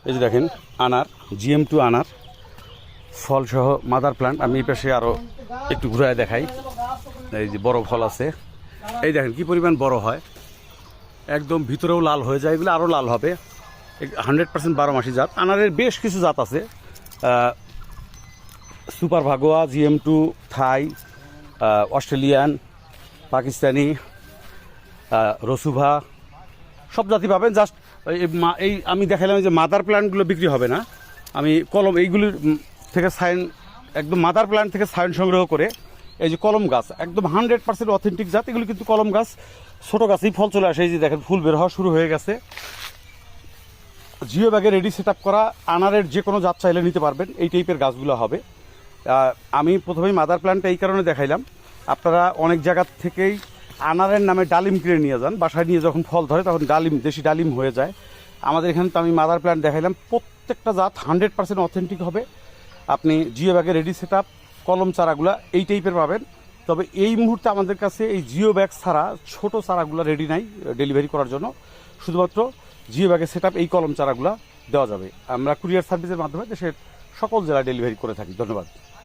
এই যে দেখেন আনার GM2 আনার ফলসহ মাদার প্ল্যান্ট। আমি এই পাশে আরও একটু ঘুরায় দেখাই। এই যে বড় ফল আছে, এই দেখেন কি পরিমাণ বড় হয়, একদম ভিতরেও লাল হয়ে যায়। এগুলো আরও লাল হবে। 100% 12 মাসি জাত। আনারের বেশ কিছু জাত আছে, সুপার ভাগোয়া, GM2, থাই, অস্ট্রেলিয়ান, পাকিস্তানি, রসুভা, সব জাতি পাবেন। জাস্ট এই আমি দেখালাম যে মাদার প্ল্যান্টগুলো বিক্রি হবে না, আমি কলম এইগুলির থেকে সাইন, একদম মাদার প্ল্যান্ট থেকে সাইন সংগ্রহ করে এই যে কলম গাছ একদম 100% অথেন্টিক জাত। এগুলো কিন্তু কলম গাছ, ছোটো গাছেই ফল চলে আসে। এই যে দেখেন ফুল বের হওয়া শুরু হয়ে গেছে। জিও ব্যাগে রেডি সেট আপ করা আনারের যে কোনো জাত চাইলে নিতে পারবেন। এই টাইপের গাছগুলো হবে। আমি প্রথমেই মাদার প্ল্যান্টটা এই কারণে দেখাইলাম, আপনারা অনেক জায়গা থেকেই আনারের নামে ডালিম কিনে নিয়ে যান, বাসায় নিয়ে যখন ফল ধরে তখন ডালিম, দেশি ডালিম হয়ে যায়। আমাদের এখানে তো আমি মাদার প্ল্যান্ট দেখাইলাম, প্রত্যেকটা জাত 100% অথেন্টিক হবে। আপনি জিও ব্যাগে রেডি সেট আপ কলম চারাগুলো এই টাইপের পাবেন। তবে এই মুহূর্তে আমাদের কাছে এই জিও ব্যাগ ছাড়া ছোট চারাগুলো রেডি নাই ডেলিভারি করার জন্য। শুধুমাত্র জিও ব্যাগে সেট আপ এই কলম চারাগুলো দেওয়া যাবে। আমরা কুরিয়ার সার্ভিসের মাধ্যমে দেশের সকল জেলায় ডেলিভারি করে থাকি। ধন্যবাদ।